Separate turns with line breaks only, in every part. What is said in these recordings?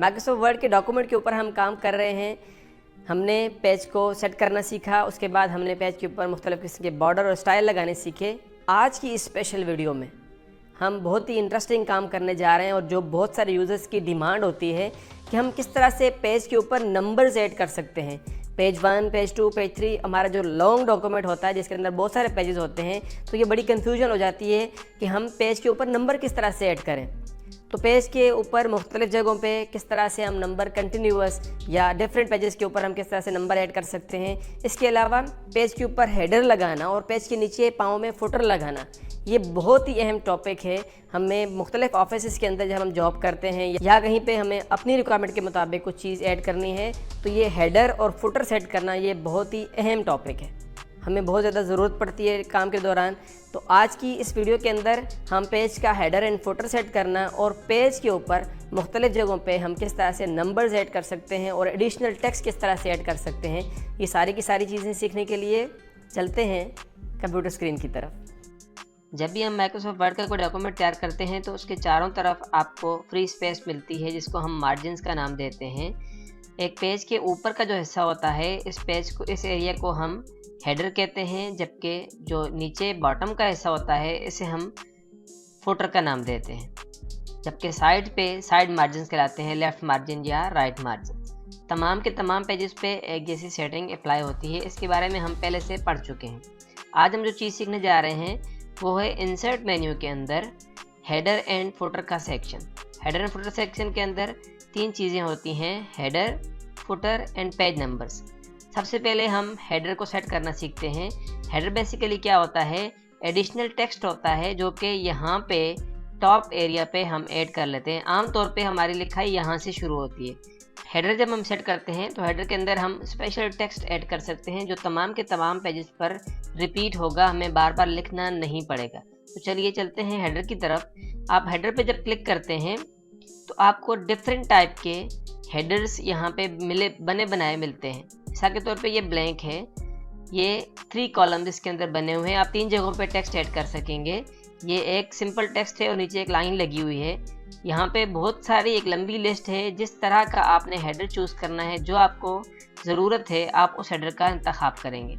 Microsoft word के document के ऊपर हम काम कर रहे हैं। हमने पेज को सेट करना सीखा, उसके बाद हमने पेज के ऊपर मुख्तलिफ़ किस्म के बॉर्डर और स्टाइल लगाने सीखे। आज की इस स्पेशल वीडियो में हम बहुत ही इंटरेस्टिंग काम करने जा रहे हैं और जो बहुत सारे यूज़र्स की डिमांड होती है कि हम किस तरह से पेज के ऊपर नंबर्स ऐड कर सकते हैं। पेज 1, पेज 2, पेज 3 हमारा जो लॉन्ग डॉक्यूमेंट होता है जिसके अंदर बहुत सारे पेजेस होते हैं, तो ये बड़ी कन्फ्यूजन हो जाती है कि हम पेज के ऊपर नंबर किस तरह से ऐड करें। तो पेज के ऊपर मुख्तलिफ़ जगहों पे किस तरह से हम नंबर कंटिन्यूअस या डिफरेंट पेजेस के ऊपर हम किस तरह से नंबर ऐड कर सकते हैं। इसके अलावा पेज के ऊपर हेडर लगाना और पेज के नीचे पाँव में फुटर लगाना, ये बहुत ही अहम टॉपिक है। हमें मुख्तलिफ़ ऑफिस के अंदर जब हम जॉब करते हैं या कहीं पे हमें अपनी रिक्वायरमेंट के मुताबिक कुछ चीज़ ऐड करनी है, तो ये हेडर और फुटर सेट करना ये बहुत ही अहम टॉपिक है, हमें बहुत ज़्यादा ज़रूरत पड़ती है काम के दौरान। तो आज की इस वीडियो के अंदर हम पेज का हेडर एंड फुटर सेट करना और पेज के ऊपर मुख्तलिफ़ जगहों पे हम किस तरह से नंबर्स ऐड कर सकते हैं और एडिशनल टेक्स्ट किस तरह से ऐड कर सकते हैं, ये सारी की सारी चीज़ें सीखने के लिए चलते हैं कंप्यूटर स्क्रीन की तरफ। जब भी हम माइक्रोसॉफ्ट वर्ड का कोई डॉक्यूमेंट तैयार करते हैं तो उसके चारों तरफ आपको फ्री स्पेस मिलती है जिसको हम मार्जिन्स का नाम देते हैं। एक पेज के ऊपर का जो हिस्सा होता है, इस एरिया को हम हेडर कहते हैं, जबकि जो नीचे बॉटम का हिस्सा होता है इसे हम फुटर का नाम देते हैं। जबकि साइड मार्जिन कहलाते हैं, लेफ़्ट मार्जिन या राइट मार्जिन। तमाम के तमाम पेजेस पे एक जैसी सेटिंग अप्लाई होती है, इसके बारे में हम पहले से पढ़ चुके हैं। आज हम जो चीज़ सीखने जा रहे हैं वो है इंसर्ट मेन्यू के अंदर हेडर एंड फुटर का section. Header and footer section के अंदर 3 चीज़ें होती हैं, header, footer and page numbers. सबसे पहले हम हेडर को सेट करना सीखते हैं। हेडर बेसिकली क्या होता है, एडिशनल टेक्स्ट होता है जो कि यहाँ पे टॉप एरिया पे हम ऐड कर लेते हैं। आमतौर पे हमारी लिखाई यहाँ से शुरू होती है। हेडर जब हम सेट करते हैं तो हेडर के अंदर हम स्पेशल टेक्स्ट ऐड कर सकते हैं जो तमाम के तमाम पेजेस पर रिपीट होगा, हमें बार बार लिखना नहीं पड़ेगा। तो चलिए चलते हैं हेडर की तरफ। आप हेडर पे जब क्लिक करते हैं तो आपको डिफरेंट टाइप के हेडर्स यहाँ पे बने बनाए मिलते हैं। मिसाल के तौर पे ये ब्लैंक है, ये 3 कॉलम्स इसके अंदर बने हुए हैं। आप 3 जगहों पे टेक्स्ट ऐड कर सकेंगे। ये एक सिंपल टेक्स्ट है और नीचे एक लाइन लगी हुई है। यहाँ पे बहुत सारी एक लंबी लिस्ट है। जिस तरह का आपने हेडर चूज़ करना है, जो आपको ज़रूरत है, आप उस हेडर का इंतखाब करेंगे।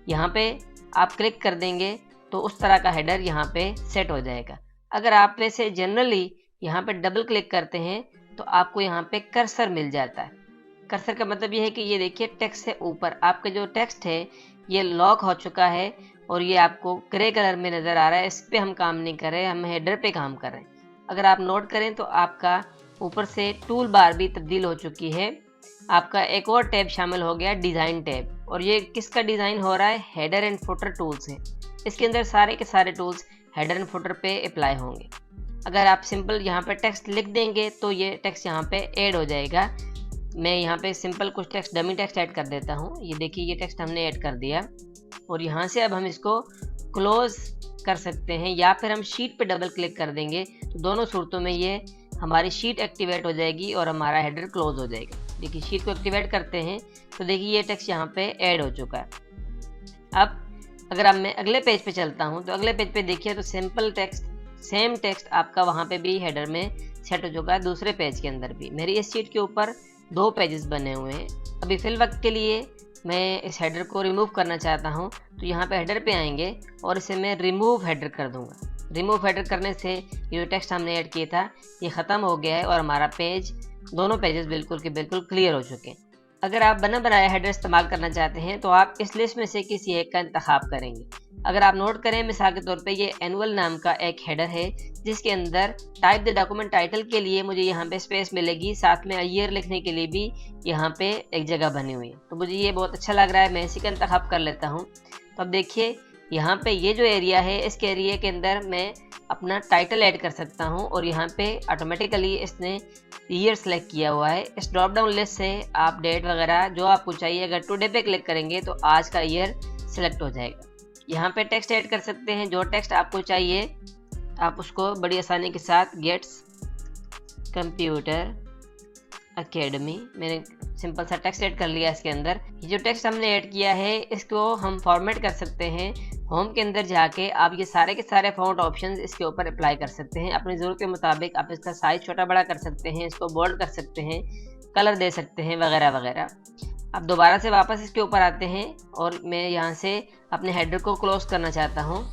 यहाँ पे आप क्लिक कर देंगे तो उस तरह का हेडर यहाँ पे सेट हो जाएगा। अगर आप वैसे जनरली यहाँ पे डबल क्लिक करते हैं तो आपको यहाँ पे कर्सर मिल जाता है। कर्सर का मतलब ये है कि ये देखिए टेक्स्ट से ऊपर आपका जो टेक्स्ट है ये लॉक हो चुका है और ये आपको ग्रे कलर में नज़र आ रहा है। इस पर हम काम नहीं कर रहे, हम हेडर पे काम कर रहे हैं। अगर आप नोट करें तो आपका ऊपर से टूल बार भी तब्दील हो चुकी है। आपका एक और टैब शामिल हो गया, डिज़ाइन टैब। और ये किसका डिज़ाइन हो रहा है, हेडर एंड फुटर टूल्स है। इसके अंदर सारे के सारे टूल्स हेडर एंड फुटर पे अप्लाई होंगे। अगर आप सिंपल यहाँ पे टेक्स्ट लिख देंगे तो ये टेक्स्ट यहाँ पे ऐड हो जाएगा। मैं यहाँ पे सिंपल कुछ टेक्स्ट, डमी टेक्स्ट ऐड कर देता हूँ। ये देखिए ये टेक्स्ट हमने ऐड कर दिया और यहाँ से अब हम इसको क्लोज़ कर सकते हैं या फिर हम शीट पे डबल क्लिक कर देंगे तो दोनों सूरतों में ये हमारी शीट एक्टिवेट हो जाएगी और हमारा हेडर क्लोज हो जाएगा। देखिए शीट को एक्टिवेट करते हैं तो देखिए ये टेक्स्ट यहाँ पे ऐड हो चुका है। अब अगर अब मैं अगले पेज पे चलता हूँ तो अगले पेज पे देखिए तो सिंपल टेक्स्ट, सेम टेक्स्ट आपका वहाँ पे भी हेडर में सेट हो चुका है। दूसरे पेज के अंदर भी मेरी इस शीट के ऊपर 2 पेजेस बने हुए हैं। अभी फिल वक्त के लिए मैं इस हेडर को रिमूव करना चाहता हूँ तो यहाँ पे हेडर पे आएंगे और इसे मैं रिमूव हेडर कर दूँगा। रिमूव हेडर करने से ये जो टेक्स्ट हमने ऐड किया था ये ख़त्म हो गया है और हमारा पेज, दोनों पेजेस बिल्कुल के बिल्कुल क्लियर हो चुके हैं। अगर आप बना बनाया हेडर इस्तेमाल करना चाहते हैं तो आप इस लिस्ट में से किसी एक का इंतखाब करेंगे। अगर आप नोट करें, मिसाल के तौर पे ये एनुअल नाम का एक हेडर है जिसके अंदर टाइप द डॉक्यूमेंट टाइटल के लिए मुझे यहाँ पे स्पेस मिलेगी, साथ में ईयर लिखने के लिए भी यहाँ पे एक जगह बनी हुई है। तो मुझे ये बहुत अच्छा लग रहा है, मैं इसी का इंतखाब कर लेता हूँ। तो अब देखिए यहाँ पे ये जो एरिया है, इसके एरिया के अंदर मैं अपना टाइटल ऐड कर सकता हूँ और यहाँ पे ऑटोमेटिकली इसने ईयर सेलेक्ट किया हुआ है। इस ड्रॉप डाउन लिस्ट से आप डेट वगैरह जो आपको चाहिए, अगर टुडे पे क्लिक करेंगे तो आज का ईयर सेलेक्ट हो जाएगा। यहाँ पे टेक्स्ट ऐड कर सकते हैं, जो टेक्स्ट आपको चाहिए आप उसको बड़ी आसानी के साथ गेट्स कंप्यूटर एकेडमी, मैंने सिंपल सा टेक्स्ट ऐड कर लिया इसके अंदर। ये जो टेक्स्ट हमने ऐड किया है इसको हम फॉर्मेट कर सकते हैं होम के अंदर जाके आप ये सारे के सारे फ़ॉन्ट ऑप्शंस इसके ऊपर अप्लाई कर सकते हैं। अपनी ज़रूरत के मुताबिक आप इसका साइज़ छोटा बड़ा कर सकते हैं, इसको बोल्ड कर सकते हैं, कलर दे सकते हैं वगैरह वगैरह। अब दोबारा से वापस इसके ऊपर आते हैं और मैं यहाँ से अपने हेडर को क्लोज़ करना चाहता हूँ।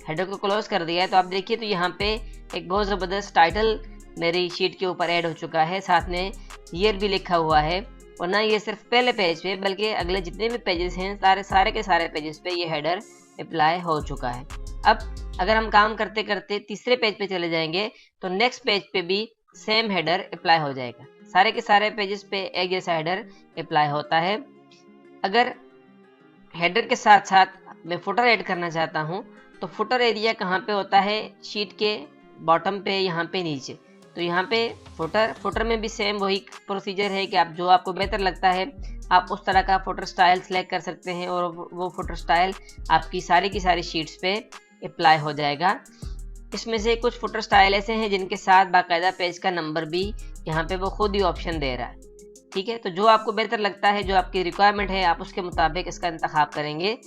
हेडर को क्लोज़ कर दिया है तो आप देखिए तो यहाँ पे एक बहुत ज़बरदस्त टाइटल मेरी शीट के ऊपर ऐड हो चुका है, साथ में ईयर भी लिखा हुआ है। और ना ये सिर्फ पहले पेज पे बल्कि अगले जितने भी पेजेस हैं सारे के सारे पेजेस पे ये हेडर अप्लाई हो चुका है। अब अगर हम काम करते करते तीसरे पेज पे चले जाएंगे तो नेक्स्ट पेज पे भी सेम हेडर अप्लाई हो जाएगा। सारे के सारे पेजेस पे एक जैसा हेडर अप्लाई होता है। अगर हेडर के साथ साथ मैं फुटर ऐड करना चाहता हूँ तो फुटर एरिया कहाँ पे होता है, शीट के बॉटम पे, यहाँ पे नीचे। तो यहाँ पे फुटर में भी सेम वही प्रोसीजर है कि आप जो आपको बेहतर लगता है आप उस तरह का फुटर स्टाइल सेलेक्ट कर सकते हैं और वो फुटर स्टाइल आपकी सारी की सारी शीट्स पे अप्लाई हो जाएगा। इसमें से कुछ फुटर स्टाइल ऐसे हैं जिनके साथ बाकायदा पेज का नंबर भी यहाँ पे वो खुद ही ऑप्शन दे रहा है। ठीक है, तो जो आपको बेहतर लगता है, जो आपकी रिक्वायरमेंट है, आप उसके मुताबिक इसका इंतखाब करेंगे।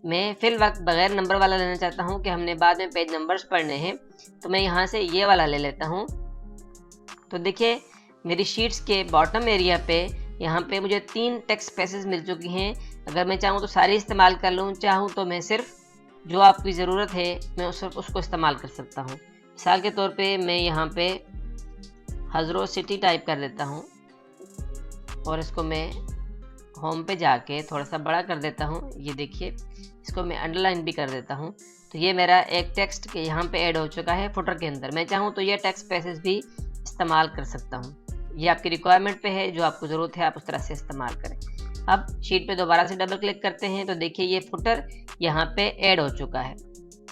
मैं फिल वक्त बगैर नंबर वाला लेना चाहता हूँ कि हमने बाद में पेज नंबर्स पढ़ने हैं, तो मैं यहाँ से ये वाला ले लेता हूँ। तो देखिए मेरी शीट्स के बॉटम एरिया पे यहाँ पे मुझे 3 टेक्स्ट स्पेसेस मिल चुकी हैं। अगर मैं चाहूँ तो सारी इस्तेमाल कर लूँ, चाहूँ तो मैं सिर्फ जो आपकी ज़रूरत है मैं उसको इस्तेमाल कर सकता हूँ। मिसाल के तौर पे मैं यहाँ पे हज़रो सिटी टाइप कर देता हूँ और इसको मैं होम पे जाके थोड़ा सा बड़ा कर देता हूँ। ये देखिए इसको मैं अंडरलाइन भी कर देता हूँ। तो ये मेरा एक टेक्स्ट के यहाँ पे ऐड हो चुका है फुटर के अंदर। मैं चाहूँ तो ये टेक्स्ट स्पेसेस भी इस्तेमाल कर सकता हूँ। ये आपकी रिक्वायरमेंट पे है, जो आपको ज़रूरत है आप उस तरह से इस्तेमाल करें। अब शीट पे दोबारा से डबल क्लिक करते हैं तो देखिए ये फुटर यहाँ पे ऐड हो चुका है।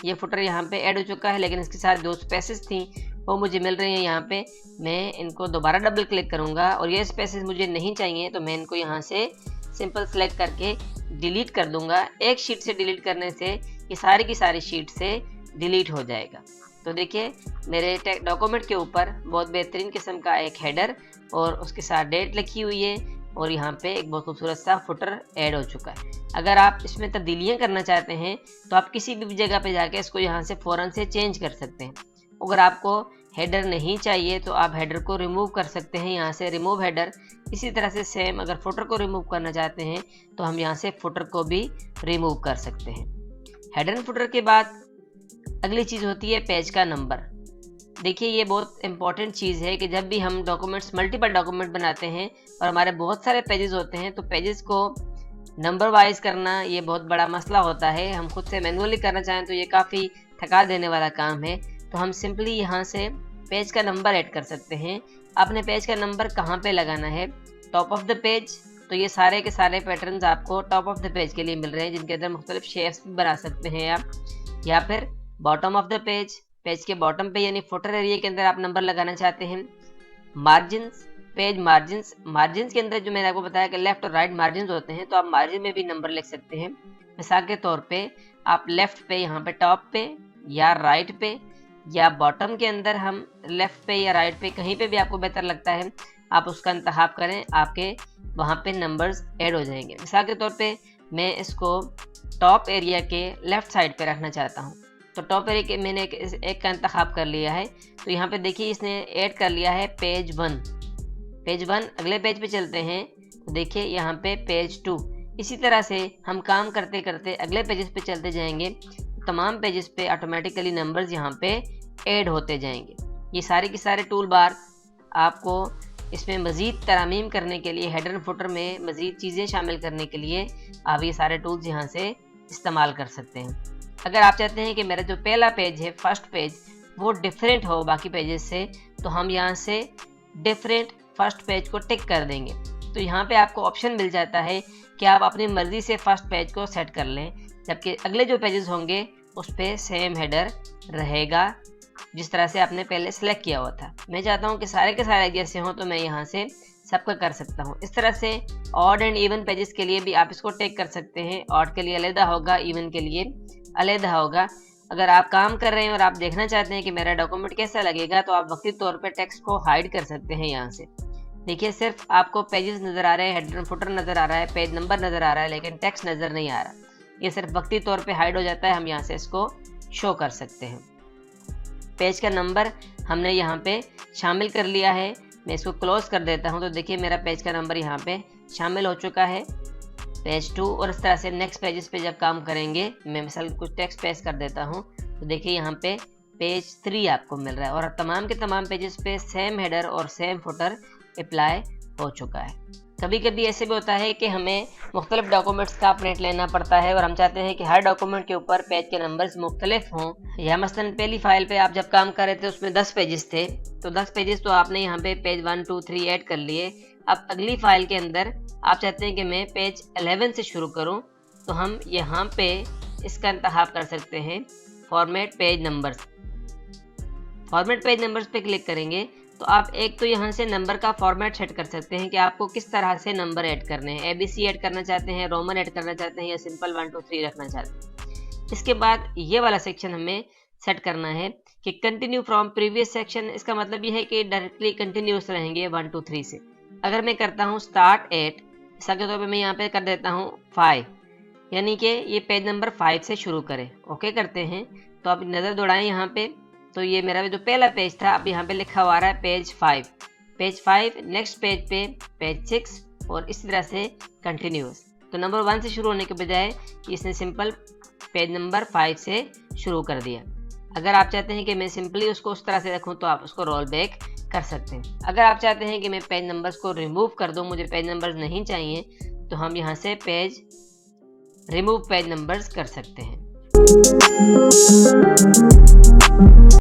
ये फुटर यहाँ पे ऐड हो चुका है, लेकिन इसके साथ 2 स्पेसेस थी वो मुझे मिल रही हैं यहाँ पे। मैं इनको दोबारा डबल क्लिक करूँगा और ये स्पेसेस मुझे नहीं चाहिए तो मैं इनको यहाँ से सिंपल सेलेक्ट करके डिलीट कर दूँगा। एक शीट से डिलीट करने से ये सारी की सारी शीट से डिलीट हो जाएगा। तो देखिए मेरे डॉक्यूमेंट के ऊपर बहुत बेहतरीन किस्म का एक हेडर और उसके साथ डेट लिखी हुई है और यहाँ पे एक बहुत खूबसूरत सा फुटर ऐड हो चुका है। अगर आप इसमें तब्दीलियाँ करना चाहते हैं तो आप किसी भी जगह पे जाके इसको यहाँ से फ़ौरन से चेंज कर सकते हैं। अगर आपको हेडर नहीं चाहिए तो आप हेडर को रिमूव कर सकते हैं, यहाँ से रिमूव हेडर। इसी तरह से सेम अगर फुटर को रिमूव करना चाहते हैं तो हम यहाँ से फुटर को भी रिमूव कर सकते हैं। हेडर एंड फुटर के बाद अगली चीज़ होती है पेज का नंबर। देखिए ये बहुत इंपॉर्टेंट चीज़ है कि जब भी हम डॉक्यूमेंट्स मल्टीपल डॉक्यूमेंट बनाते हैं और हमारे बहुत सारे पेजेस होते हैं तो पेजेस को नंबर वाइज करना ये बहुत बड़ा मसला होता है। हम खुद से मैनुअली करना चाहें तो ये काफ़ी थका देने वाला काम है। तो हम सिंपली यहाँ से पेज का नंबर ऐड कर सकते हैं। आपने पेज का नंबर कहाँ पे लगाना है, टॉप ऑफ द पेज। तो ये सारे के सारे पैटर्न्स आपको टॉप ऑफ द पेज के लिए मिल रहे हैं, जिनके अंदर मुख्तलिफ शेप्स भी बना सकते हैं आप। या फिर bottom of the page, page के बॉटम पे यानी फुटर एरिया के अंदर आप नंबर लगाना चाहते हैं। मार्जिन्स, पेज मार्जिन्स, मार्जिन्स के अंदर जो मैंने आपको बताया कि लेफ्ट और राइट मार्जिन्स होते हैं, तो आप मार्जिन में भी नंबर लिख सकते हैं। मिसाल के तौर पे आप लेफ्ट पे यहाँ पे टॉप पे या राइट पे या बॉटम के अंदर हम लेफ्ट पे या राइट पे कहीं पे भी आपको बेहतर लगता है आप उसका इंतखाब करें, आपके वहाँ पे नंबर्स ऐड हो जाएंगे। मिसाल के तौर पे मैं इसको टॉप एरिया के लेफ्ट साइड पे रखना चाहता हूँ, तो टॉप एरिया के मैंने एक का इंतखाब कर लिया है। तो यहाँ पे देखिए इसने ऐड कर लिया है पेज 1। पेज 1 अगले पेज पे चलते हैं तो देखिए यहाँ पे पेज 2। इसी तरह से हम काम करते करते अगले पेजेस पे चलते जाएंगे, तमाम पेजेस पे ऑटोमेटिकली नंबर्स यहाँ पे ऐड होते जाएंगे। ये सारे के सारे टूल बार आपको इसमें मज़ीद तरामीम करने के लिए, हेडर एंड फुटर में मज़ीद चीज़ें शामिल करने के लिए आप ये सारे टूल्स यहाँ से इस्तेमाल कर सकते हैं। अगर आप चाहते हैं कि मेरा जो पहला पेज है, फर्स्ट पेज, वो डिफरेंट हो बाकी पेजेस से, तो हम यहाँ से डिफरेंट फर्स्ट पेज को टिक कर देंगे। तो यहाँ पे आपको ऑप्शन मिल जाता है कि आप अपनी मर्ज़ी से फर्स्ट पेज को सेट कर लें, जबकि अगले जो पेजेस होंगे उस पर सेम हेडर रहेगा जिस तरह से आपने पहले सेलेक्ट किया हुआ था। मैं चाहता हूँ कि सारे के सारे जैसे हों, तो मैं यहाँ से सबका कर सकता हूँ। इस तरह से ऑड एंड इवन पेजेस के लिए भी आप इसको टिक कर सकते हैं। ऑड के लिए अलग होगा, इवन के लिए अलग होगा। अगर आप काम कर रहे हैं और आप देखना चाहते हैं कि मेरा डॉक्यूमेंट कैसा लगेगा, तो आप वक्ती तौर पर टेक्स्ट को हाइड कर सकते हैं। यहाँ से देखिए सिर्फ आपको पेजेस नज़र आ रहे हैं, हेडर फुटर नज़र आ रहा है, पेज नंबर नज़र आ रहा है, लेकिन टेक्स्ट नज़र नहीं आ रहा। ये सिर्फ वक्ती तौर पे हाइड हो जाता है, हम यहाँ से इसको शो कर सकते हैं। पेज का नंबर हमने यहाँ पे शामिल कर लिया है। मैं इसको क्लोज कर देता हूँ तो देखिए मेरा पेज का नंबर यहाँ पे शामिल हो चुका है, पेज 2। और इस तरह से नेक्स्ट पेजेस पे जब काम करेंगे, मैं मिसाल कुछ टेक्स्ट पेस्ट कर देता हूँ तो देखिए यहाँ पे पेज 3 आपको मिल रहा है और तमाम के तमाम पेजेस पे सेम हेडर और सेम फुटर अप्लाई हो चुका है। कभी कभी ऐसे भी होता है कि हमें मुख्तलिफ डॉक्यूमेंट्स का प्रिंट लेना पड़ता है और हम चाहते हैं कि हर डॉक्यूमेंट के ऊपर पेज के नंबर्स मुख्तलिफ हों। या मसलन पहली फाइल पे आप जब काम कर रहे थे उसमें 10 पेजेस थे, तो 10 पेजेस तो आपने यहाँ पे पेज 1, 2, 3 ऐड कर लिए। अब अगली फाइल के अंदर आप चाहते हैं कि मैं पेज 11 से शुरू करूँ, तो हम यहाँ पे इसका इंतखाब कर सकते हैं format page numbers. Format page numbers पे क्लिक करेंगे तो आप एक तो यहाँ से नंबर का फॉर्मेट सेट कर सकते हैं कि आपको किस तरह से नंबर ऐड करने हैं। ABC ऐड करना चाहते हैं, रोमन ऐड करना चाहते हैं या सिंपल 1, 2, 3 रखना चाहते हैं। इसके बाद ये वाला सेक्शन हमें सेट करना है कि कंटिन्यू फ्रॉम प्रीवियस सेक्शन। इसका मतलब ये है कि डायरेक्टली कंटिन्यूस रहेंगे 1, 2, 3 से। अगर मैं करता हूँ स्टार्ट एट, इसके तौर पर मैं यहाँ पे कर देता हूँ 5, यानी कि ये पेज नंबर 5 से शुरू करें। ओके करते हैं तो आप नज़र दौड़ाएं यहाँ पे, तो ये मेरा जो पहला पेज था अब यहाँ पे लिखा हुआ रहा है पेज 5। पेज 5 नेक्स्ट पेज पे पेज 6 और इसी तरह से कंटिन्यूस। तो नंबर 1 से शुरू होने के बजाय इसने सिंपल पेज नंबर 5 से शुरू कर दिया। अगर आप चाहते हैं कि मैं सिंपली उसको उस तरह से रखूँ तो आप उसको रोल बैक कर सकते हैं। अगर आप चाहते हैं कि मैं पेज नंबर्स को रिमूव कर दूँ, मुझे पेज नंबर्स नहीं चाहिए, तो हम यहाँ से पेज रिमूव पेज नंबर्स कर सकते हैं।